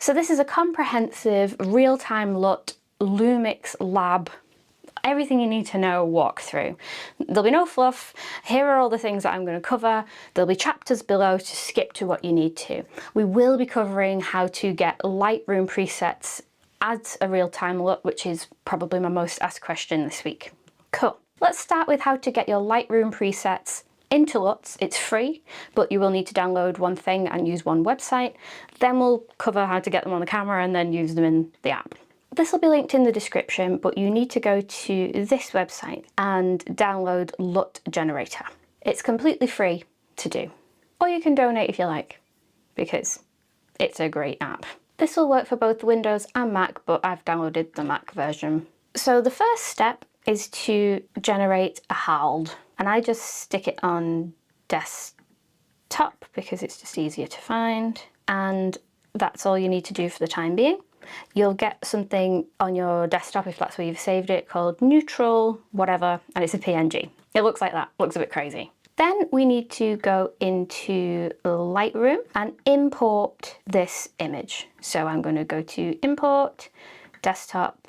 So this is a comprehensive Real Time LUT Lumix Lab, everything you need to know walkthrough. There'll be no fluff. Here are all the things that I'm going to cover. There'll be chapters below to skip to what you need to. We will be covering how to get Lightroom presets as a real-time LUT, which is probably my most asked question this week. Cool. Let's start with how to get your Lightroom presets into LUTs. It's free, but you will need to download one thing and use one website. Then we'll cover how to get them on the camera and then use them in the app. This will be linked in the description, but you need to go to this website and download LUT Generator. It's completely free to do. Or you can donate if you like, because it's a great app. This will work for both Windows and Mac, but I've downloaded the Mac version. So the first step is to generate a HALD, and I just stick it on desktop because it's just easier to find, and that's all you need to do for the time being. You'll get something on your desktop, if that's where you've saved it, called neutral whatever, and it's a PNG. It looks like that, looks a bit crazy. Then we need to go into Lightroom and import this image. So I'm going to go to import, desktop,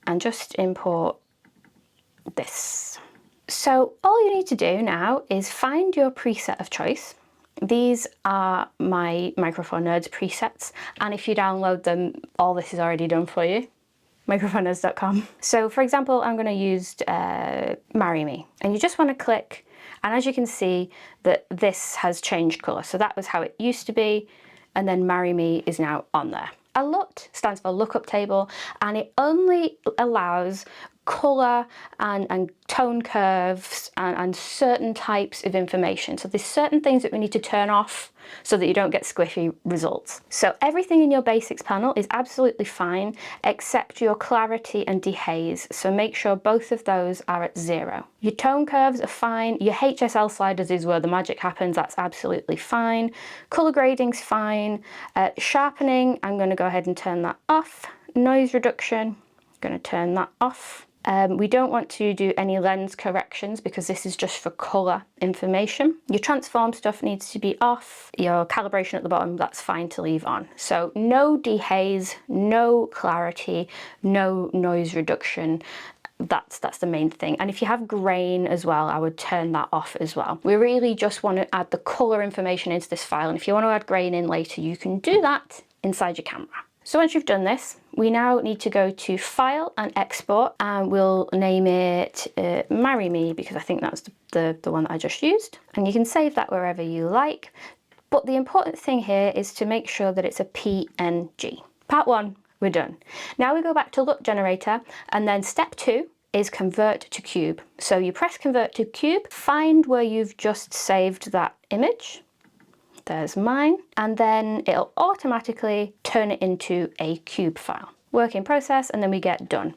and just import this. So all you need to do now is find your preset of choice. These are my Microphone Nerds presets, and if you download them, all this is already done for you, microphonenerds.com. So for example, I'm going to use Marry Me, and you just want to click, and as you can see that this has changed colour. So that was how it used to be, and then Marry Me is now on there. A LUT stands for lookup table, and it only allows colour and tone curves and certain types of information. So there's certain things that we need to turn off so that you don't get squiffy results. So everything in your basics panel is absolutely fine except your clarity and dehaze. So make sure both of those are at 0. Your tone curves are fine. Your HSL sliders is where the magic happens. That's absolutely fine. Colour grading's fine. Sharpening, I'm going to go ahead and turn that off. Noise reduction, I'm going to turn that off. We don't want to do any lens corrections because this is just for colour information. Your transform stuff needs to be off. Your calibration at the bottom, that's fine to leave on. So no dehaze, no clarity, no noise reduction. That's the main thing. And if you have grain as well, I would turn that off as well. We really just want to add the colour information into this file. And if you want to add grain in later, you can do that inside your camera. So once you've done this, we now need to go to File and Export, and we'll name it Marry Me because I think that's the one that I just used. And you can save that wherever you like. But the important thing here is to make sure that it's a PNG. Part 1, we're done. Now we go back to LUT Generator, and then step 2 is convert to cube. So you press convert to cube, find where you've just saved that image. There's mine, and then it'll automatically turn it into a cube file. Work in process, and then we get done.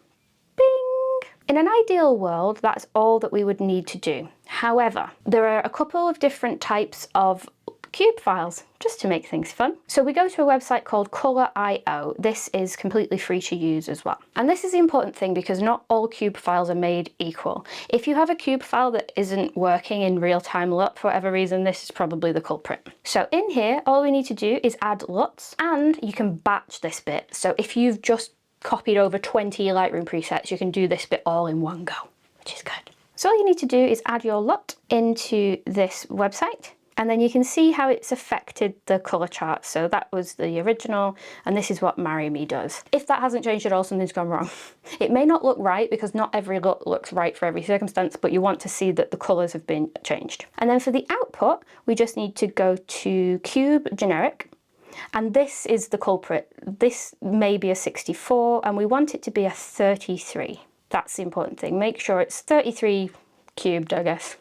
Bing! In an ideal world, that's all that we would need to do. However, there are a couple of different types of cube files, just to make things fun. So we go to a website called Color.io. This is completely free to use as well. And this is the important thing because not all cube files are made equal. If you have a cube file that isn't working in real-time LUT for whatever reason, this is probably the culprit. So in here, all we need to do is add LUTs, and you can batch this bit. So if you've just copied over 20 Lightroom presets, you can do this bit all in one go, which is good. So all you need to do is add your LUT into this website. And then you can see how it's affected the colour chart. So that was the original, and this is what Marry Me does. If that hasn't changed at all, something's gone wrong. It may not look right because not every LUT looks right for every circumstance, but you want to see that the colours have been changed. And then for the output, we just need to go to Cube Generic, and this is the culprit. This may be a 64, and we want it to be a 33. That's the important thing. Make sure it's 33 cubed, I guess.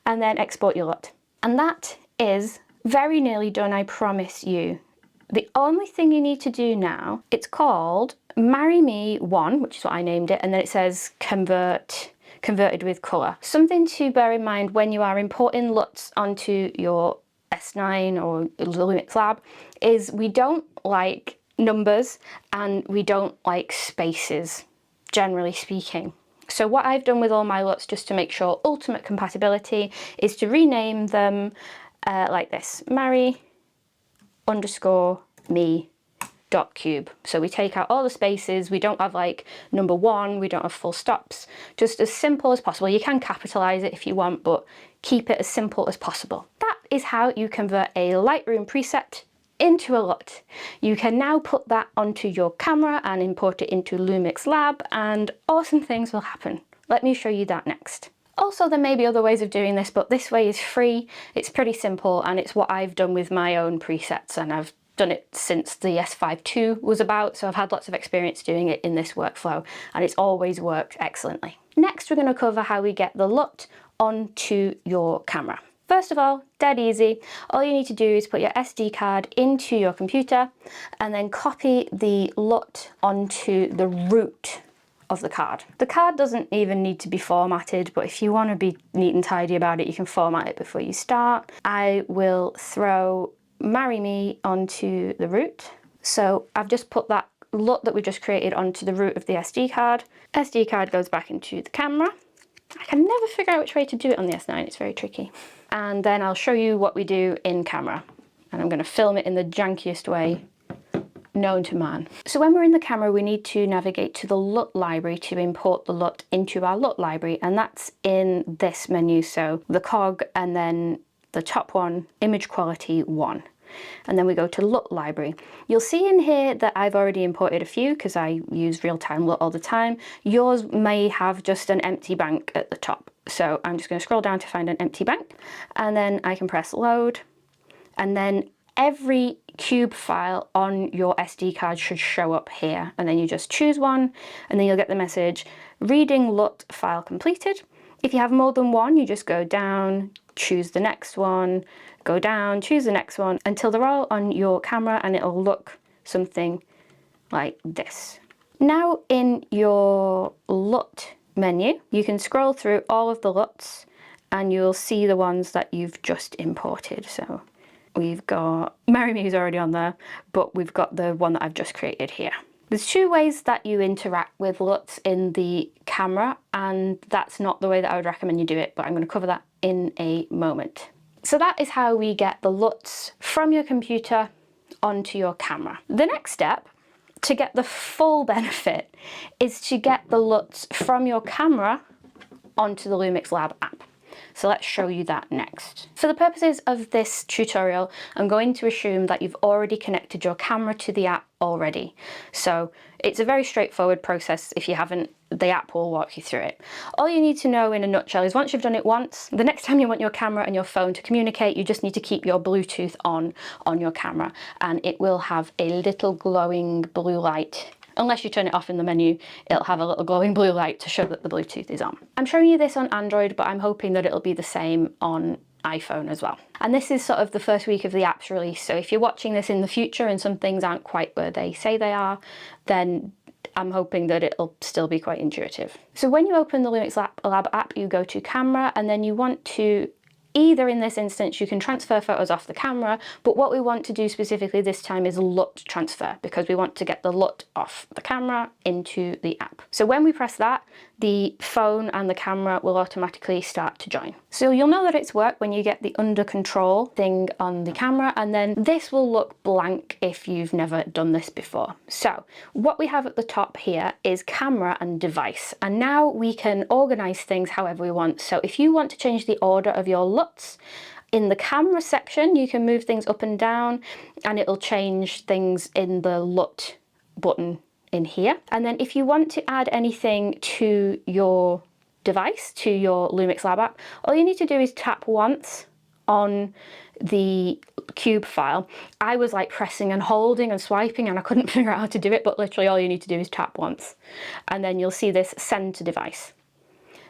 And then export your LUT. And that is very nearly done, I promise you. The only thing you need to do now, it's called Marry Me 1, which is what I named it, and then it says converted with colour. Something to bear in mind when you are importing LUTs onto your S9 or Lumix Lab is we don't like numbers and we don't like spaces, generally speaking. So what I've done with all my LUTs, just to make sure ultimate compatibility, is to rename them like this. Marry_me dot cube. So we take out all the spaces, we don't have like number 1, we don't have full stops, just as simple as possible. You can capitalize it if you want, but keep it as simple as possible. That is how you convert a Lightroom preset into a LUT. You can now put that onto your camera and import it into Lumix Lab, and awesome things will happen. Let me show you that next. Also, there may be other ways of doing this, but this way is free, it's pretty simple, and it's what I've done with my own presets, and I've done it since the S5 II was about, so I've had lots of experience doing it in this workflow, and it's always worked excellently. Next, we're going to cover how we get the LUT onto your camera. First of all, dead easy. All you need to do is put your SD card into your computer and then copy the LUT onto the root of the card. The card doesn't even need to be formatted, but if you want to be neat and tidy about it, you can format it before you start. I will throw Marry Me onto the root. So I've just put that LUT that we just created onto the root of the SD card. SD card goes back into the camera. I can never figure out which way to do it on the S9, it's very tricky. And then I'll show you what we do in camera. And I'm going to film it in the jankiest way known to man. So when we're in the camera, we need to navigate to the LUT library to import the LUT into our LUT library, and that's in this menu. So the cog and then the top one, image quality 1. And then we go to LUT library. You'll see in here that I've already imported a few because I use Real Time LUT all the time. Yours may have just an empty bank at the top. So I'm just going to scroll down to find an empty bank, and then I can press load, and then every cube file on your SD card should show up here, and then you just choose one, and then you'll get the message, reading LUT file completed. If you have more than one, you just go down, choose the next one, go down, choose the next one, until they're all on your camera, and it'll look something like this. Now in your LUT menu, you can scroll through all of the LUTs, and you'll see the ones that you've just imported. So we've got Marry Me is already on there, but we've got the one that I've just created here. There's two ways that you interact with LUTs in the camera, and that's not the way that I would recommend you do it, but I'm going to cover that in a moment. So that is how we get the LUTs from your computer onto your camera. The next step to get the full benefit is to get the LUTs from your camera onto the Lumix Lab app. So let's show you that next. For the purposes of this tutorial, I'm going to assume that you've already connected your camera to the app already. So it's a very straightforward process. If you haven't, the app will walk you through it. All you need to know in a nutshell is once you've done it once, the next time you want your camera and your phone to communicate, you just need to keep your Bluetooth on your camera, and it will have a little glowing blue light. Unless you turn it off in the menu, it'll have a little glowing blue light to show that the Bluetooth is on. I'm showing you this on Android, but I'm hoping that it'll be the same on iPhone as well. And this is sort of the first week of the app's release, so if you're watching this in the future and some things aren't quite where they say they are, then I'm hoping that it'll still be quite intuitive. So when you open the Lumix Lab app, you go to camera, and then you want to either, in this instance, you can transfer photos off the camera, but what we want to do specifically this time is LUT transfer, because we want to get the LUT off the camera into the app. So when we press that, the phone and the camera will automatically start to join. So you'll know that it's worked when you get the under control thing on the camera, and then this will look blank if you've never done this before. So what we have at the top here is camera and device, and now we can organize things however we want. So if you want to change the order of your LUTs, in the camera section, you can move things up and down, and it'll change things in the LUT button in here. And then if you want to add anything to your device, to your Lumix Lab app, all you need to do is tap once on the cube file. I was like pressing and holding and swiping, and I couldn't figure out how to do it, but literally all you need to do is tap once. And then you'll see this send to device.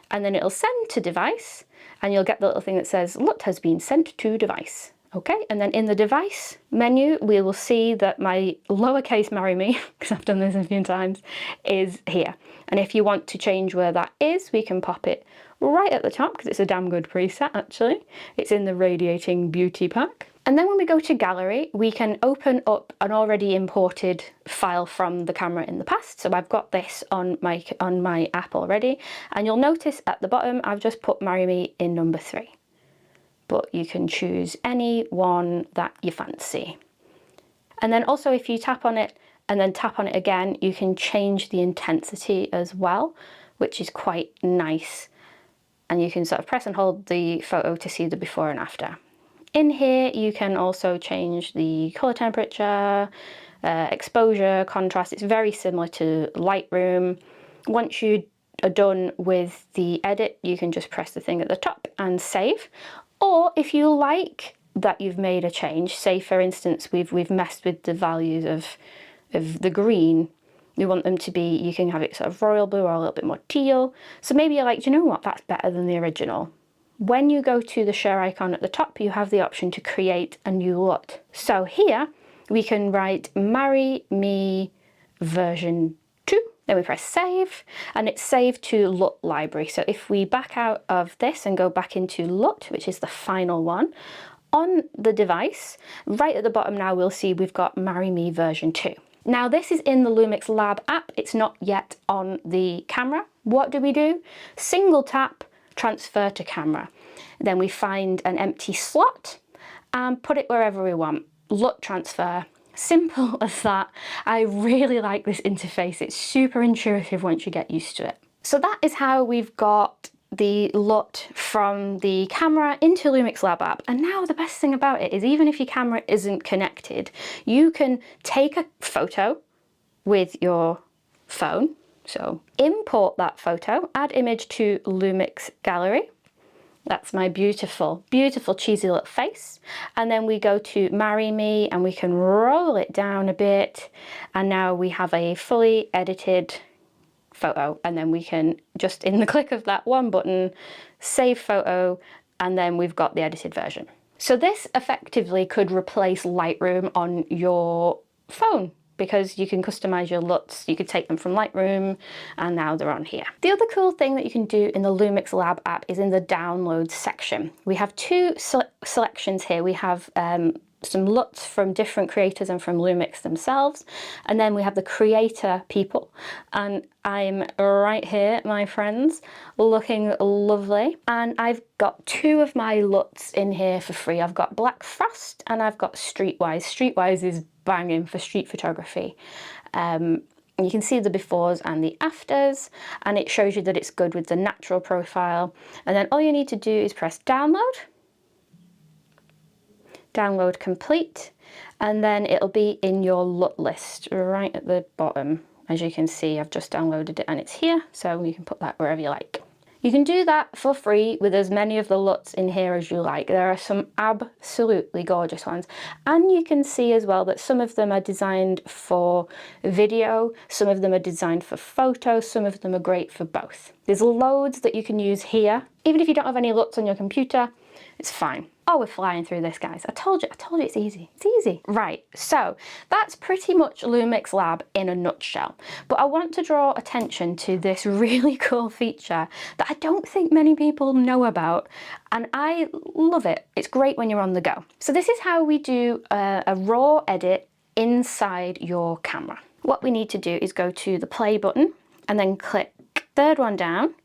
And then it'll send to device, and you'll get the little thing that says LUT has been sent to device. Okay, and then in the device menu, we will see that my lowercase Marry Me, because I've done this a few times, is here. And if you want to change where that is, we can pop it right at the top, because it's a damn good preset actually. It's in the Radiating Beauty pack. And then when we go to gallery, we can open up an already imported file from the camera in the past. So I've got this on my app already, and you'll notice at the bottom, I've just put Marry Me in number 3. But you can choose any one that you fancy. And then also if you tap on it and then tap on it again, you can change the intensity as well, which is quite nice. And you can sort of press and hold the photo to see the before and after. In here, you can also change the color temperature, exposure, contrast. It's very similar to Lightroom. Once you are done with the edit, you can just press the thing at the top and save. Or if you like that you've made a change, say for instance, we've messed with the values of the green, you want them to be, you can have it sort of royal blue or a little bit more teal. So maybe you're like, do you know what, that's better than the original. When you go to the share icon at the top, you have the option to create a new LUT. So here we can write marry me version 2. Then we press save and it's saved to LUT library. So if we back out of this and go back into LUT, which is the final one, on the device, right at the bottom now we'll see we've got marry me version 2. Now this is in the Lumix Lab app, it's not yet on the camera. What do? Single tap, transfer to camera. Then we find an empty slot and put it wherever we want. LUT transfer, simple as that. I really like this interface, it's super intuitive once you get used to it. So that is how we've got the LUT from the camera into Lumix Lab app. And now the best thing about it is even if your camera isn't connected, you can take a photo with your phone. So import that photo, add image to Lumix gallery. That's my beautiful, beautiful cheesy little face. And then we go to marry me and we can roll it down a bit. And now we have a fully edited photo, and then we can just in the click of that one button save photo, and then we've got the edited version. So this effectively could replace Lightroom on your phone because you can customize your LUTs. You could take them from Lightroom and now they're on here. The other cool thing that you can do in the Lumix Lab app is in the download section. We have two selections here. We have some LUTs from different creators and from Lumix themselves, and then we have the creator people, and I'm right here, my friends, looking lovely. And I've got two of my LUTs in here for free. I've got Black Frost and I've got Streetwise. Streetwise is banging for street photography. You can see the befores and the afters, and it shows you that it's good with the natural profile. And then all you need to do is press download. Download complete, and then it'll be in your LUT list right at the bottom. As you can see, I've just downloaded it and it's here, so you can put that wherever you like. You can do that for free with as many of the LUTs in here as you like. There are some absolutely gorgeous ones, and you can see as well that some of them are designed for video, some of them are designed for photos, some of them are great for both. There's loads that you can use here. Even if you don't have any LUTs on your computer, it's fine. Oh, we're flying through this, guys. I told you it's easy. It's easy. Right, so that's pretty much Lumix Lab in a nutshell. But I want to draw attention to this really cool feature that I don't think many people know about, and I love it. It's great when you're on the go. So this is how we do a raw edit inside your camera. What we need to do is go to the play button and then click third one down,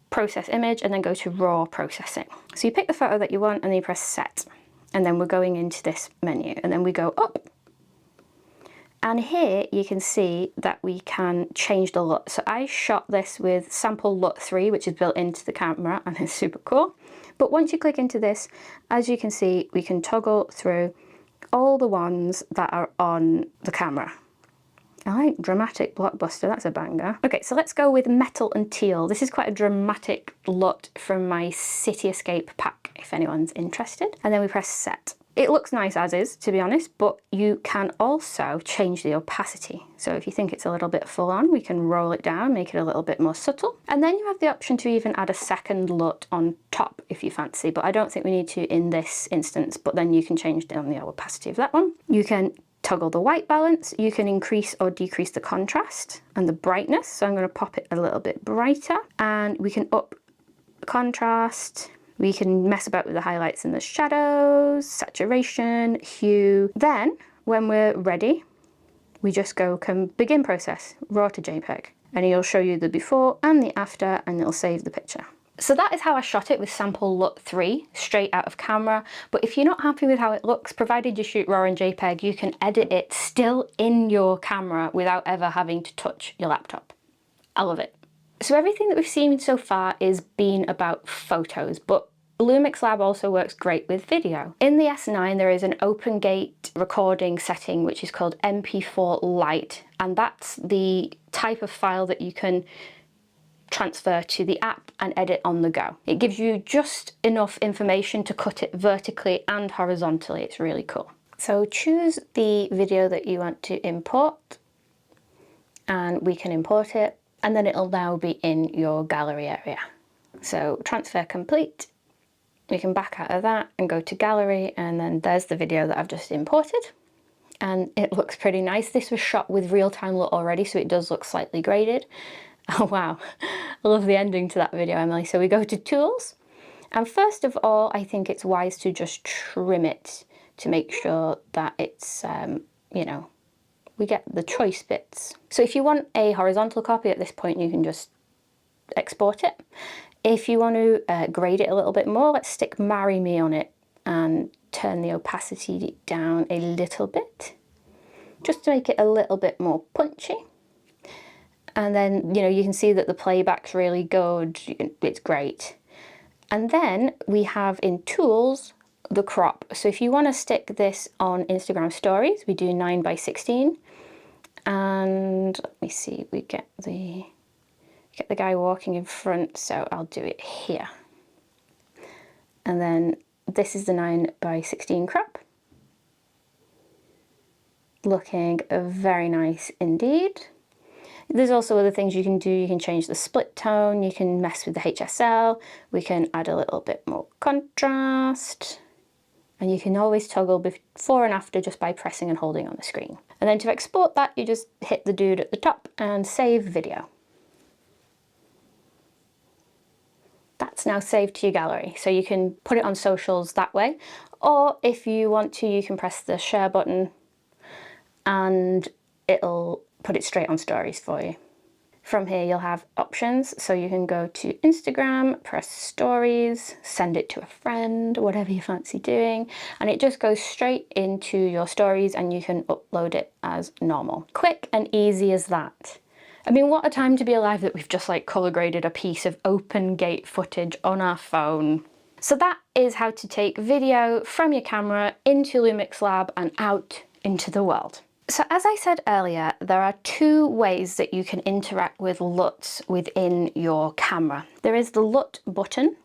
process image, and then go to raw processing. So you pick the photo that you want and then you press set, and then we're going into this menu, and then we go up, and here you can see that we can change the LUT. So I shot this with sample LUT 3, which is built into the camera and it's super cool. But once you click into this, as you can see, we can toggle through all the ones that are on the camera. I like dramatic blockbuster, that's a banger. Okay, so let's go with metal and teal. This is quite a dramatic LUT from my City Escape pack, if anyone's interested. And then we press set. It looks nice as is, to be honest, but you can also change the opacity. So if you think it's a little bit full on, we can roll it down, make it a little bit more subtle. And then you have the option to even add a second LUT on top if you fancy, but I don't think we need to in this instance, but then you can change down the opacity of that one. You can toggle the white balance, you can increase or decrease the contrast and the brightness. So I'm going to pop it a little bit brighter, and we can up the contrast. We can mess about with the highlights and the shadows, saturation, hue. Then when we're ready, we just go begin process, raw to JPEG, and it'll show you the before and the after, and it'll save the picture. So that is how I shot it with sample LUT 3 straight out of camera. But if you're not happy with how it looks, provided you shoot RAW and JPEG, you can edit it still in your camera without ever having to touch your laptop. I love it. So everything that we've seen so far is been about photos, but Lumix Lab also works great with video. In the S9 there is an open gate recording setting which is called MP4 Lite, and that's the type of file that you can transfer to the app and edit on the go. It gives you just enough information to cut it vertically and horizontally. It's really cool. So choose the video that you want to import and we can import it, and then it'll now be in your gallery area. So transfer complete. We can back out of that and go to gallery, and then there's the video that I've just imported. And it looks pretty nice. This was shot with Real Time LUT already, so it does look slightly graded. Oh wow, I love the ending to that video, Emily. So we go to Tools, and first of all, I think it's wise to just trim it to make sure that it's, you know, we get the choice bits. So if you want a horizontal copy at this point, you can just export it. If you want to grade it a little bit more, let's stick Marry Me on it and turn the opacity down a little bit, just to make it a little bit more punchy. And then, you know, you can see that the playback's really good, it's great. And then we have in Tools, the crop. So if you want to stick this on Instagram stories, we do 9:16. And let me see, we get the guy walking in front, so I'll do it here. And then this is the 9:16 crop. Looking very nice indeed. There's also other things you can do. You can change the split tone, you can mess with the HSL, we can add a little bit more contrast, and you can always toggle before and after just by pressing and holding on the screen. And then to export that, you just hit the dude at the top and save video. That's now saved to your gallery, so you can put it on socials that way, or if you want to, you can press the share button and it'll put it straight on stories for you. From here you'll have options, so you can go to Instagram, press stories, send it to a friend, whatever you fancy doing, and it just goes straight into your stories and you can upload it as normal. Quick and easy as that. I mean, what a time to be alive that we've just like color graded a piece of open gate footage on our phone. So that is how to take video from your camera into Lumix Lab and out into the world. So as I said earlier, there are two ways that you can interact with LUTs within your camera. There is the LUT button.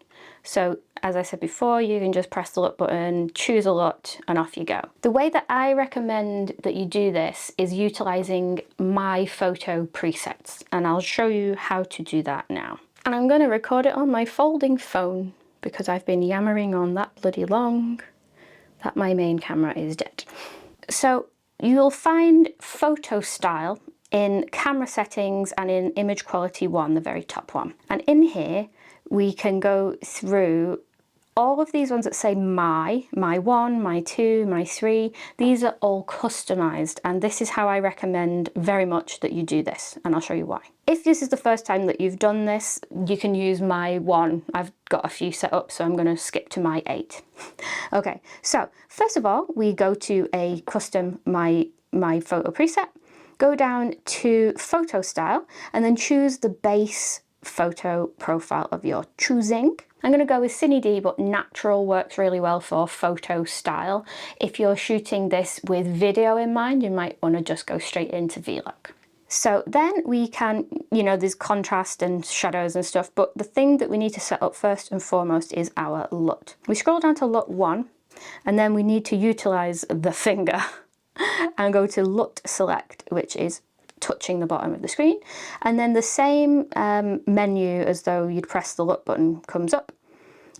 So as I said before, you can just press the LUT button, choose a LUT, and off you go. The way that I recommend that you do this is utilizing my photo presets, and I'll show you how to do that now. And I'm going to record it on my folding phone because I've been yammering on that bloody long that my main camera is dead. So you'll find photo style in camera settings and in image quality 1, the very top one. And in here, we can go through all of these ones that say my 1, my 2, my 3. These are all customized, and this is how I recommend very much that you do this, and I'll show you why. If this is the first time that you've done this, you can use my 1. I've got a few set up, so I'm going to skip to my 8. Okay, so first of all, we go to a custom my photo preset, go down to photo style, and then choose the base photo profile of your choosing. I'm going to go with Cine D, but natural works really well for photo style. If you're shooting this with video in mind, you might want to just go straight into VLOG. So then we can, you know, there's contrast and shadows and stuff, but the thing that we need to set up first and foremost is our LUT. We scroll down to LUT 1, and then we need to utilize the finger and go to LUT select, which is touching the bottom of the screen, and then the same menu as though you'd press the LUT button comes up,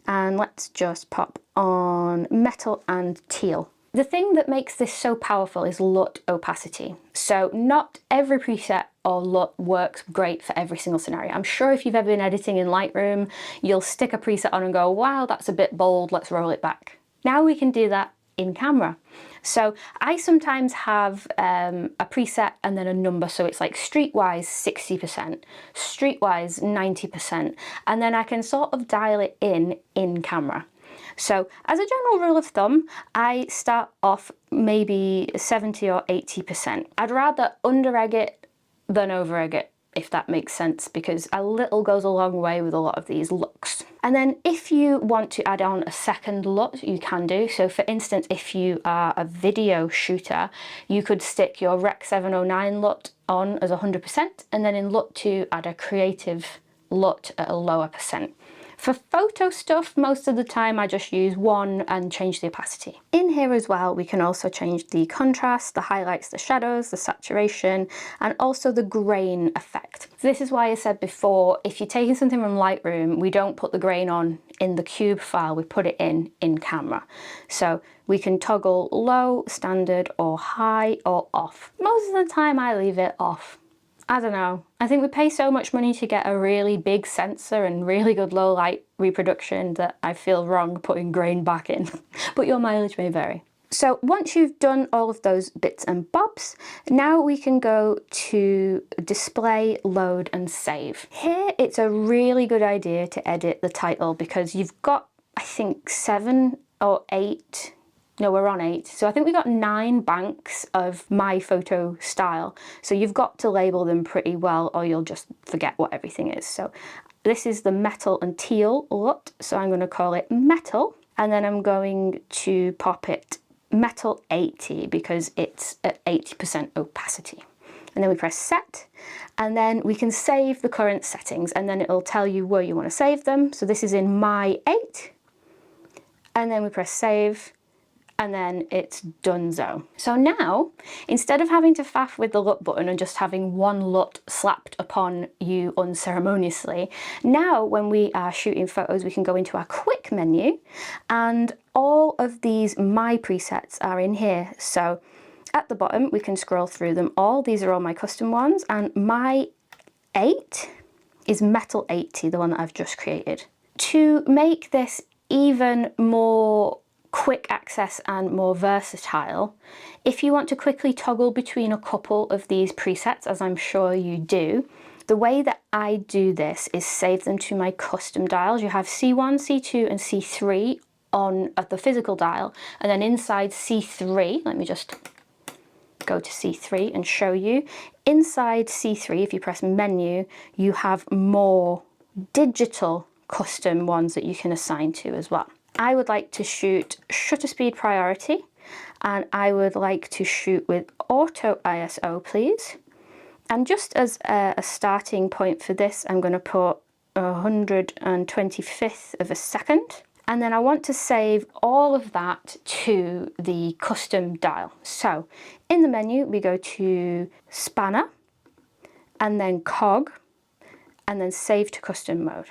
and let's just pop on metal and teal. The thing that makes this so powerful is LUT opacity. So not every preset or LUT works great for every single scenario. I'm sure if you've ever been editing in Lightroom, you'll stick a preset on and go, wow, that's a bit bold, let's roll it back. Now we can do that in camera. So I sometimes have a preset and then a number, so it's like streetwise 60%, streetwise 90%, and then I can sort of dial it in camera. So as a general rule of thumb, I start off maybe 70 or 80%. I'd rather under-egg it than over-egg it, if that makes sense, because a little goes a long way with a lot of these looks. And then if you want to add on a second LUT, you can do. So for instance, if you are a video shooter, you could stick your Rec 709 LUT on as 100%, and then in LUT 2 add a creative LUT at a lower percent. For photo stuff, most of the time I just use 1 and change the opacity. In here as well, we can also change the contrast, the highlights, the shadows, the saturation, and also the grain effect. So this is why I said before, if you're taking something from Lightroom, we don't put the grain on in the cube file, we put it in camera. So we can toggle low, standard, or high, or off. Most of the time I leave it off. I don't know. I think we pay so much money to get a really big sensor and really good low light reproduction that I feel wrong putting grain back in, but your mileage may vary. So once you've done all of those bits and bobs, now we can go to display, load, and save. Here it's a really good idea to edit the title because you've got, I think, 7 or 8. No, we're on 8. So I think we got 9 banks of my photo style. So you've got to label them pretty well or you'll just forget what everything is. So this is the metal and teal LUT. So I'm going to call it metal. And then I'm going to pop it metal 80 because it's at 80% opacity. And then we press set, and then we can save the current settings, and then it'll tell you where you want to save them. So this is in my 8. And then we press save. And then it's donezo. So now, instead of having to faff with the LUT button and just having one LUT slapped upon you unceremoniously, now when we are shooting photos, we can go into our quick menu and all of these My presets are in here. So at the bottom, we can scroll through them all. These are all my custom ones, and my 8 is Metal 80, the one that I've just created. To make this even more quick access and more versatile, if you want to quickly toggle between a couple of these presets, as I'm sure you do, the way that I do this is save them to my custom dials. You have C1, C2, and C3 on at the physical dial, and then inside C3, let me just go to C3 and show you. Inside C3, if you press menu, you have more digital custom ones that you can assign to as well. I would like to shoot shutter speed priority, and I would like to shoot with auto ISO, please. And just as a starting point for this, I'm going to put 125th of a second. And then I want to save all of that to the custom dial. So in the menu, we go to spanner, and then cog, and then save to custom mode.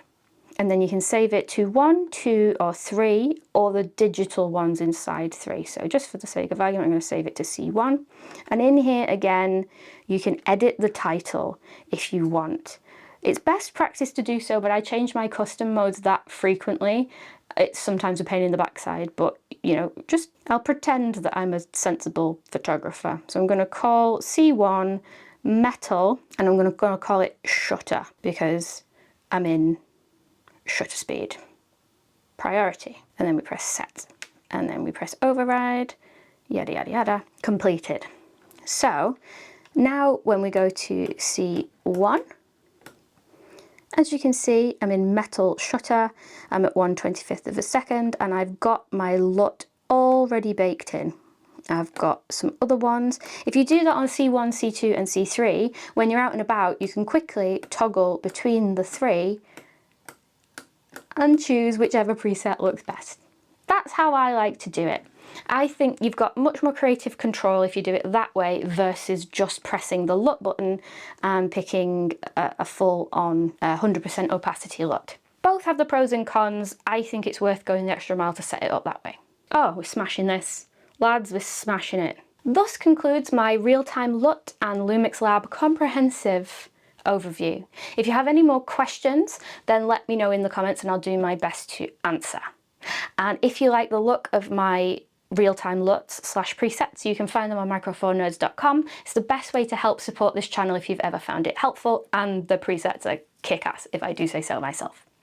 And then you can save it to 1, 2, or 3, or the digital ones inside 3. So just for the sake of argument, I'm going to save it to C1. And in here again, you can edit the title if you want. It's best practice to do so, but I change my custom modes that frequently. It's sometimes a pain in the backside, but you know, just I'll pretend that I'm a sensible photographer. So I'm going to call C1 metal, and I'm going to call it shutter because I'm in shutter speed priority. And then we press set, and then we press override, yada yada yada, completed. So now when we go to C1, as you can see, I'm in metal shutter, I'm at 1/25th of a second, and I've got my LUT already baked in. I've got some other ones. If you do that on C1, C2, and C3, when you're out and about, you can quickly toggle between the 3 and choose whichever preset looks best. That's how I like to do it. I think you've got much more creative control if you do it that way versus just pressing the LUT button and picking a full-on 100% opacity LUT. Both have the pros and cons. I think it's worth going the extra mile to set it up that way. Oh, we're smashing this. Lads, we're smashing it. Thus concludes my real-time LUT and Lumix Lab comprehensive overview. If you have any more questions, then let me know in the comments and I'll do my best to answer. And if you like the look of my real-time LUTs/presets. You can find them on microphonenerds.com. It's the best way to help support this channel if you've ever found it helpful, and the presets are kick-ass, if I do say so myself.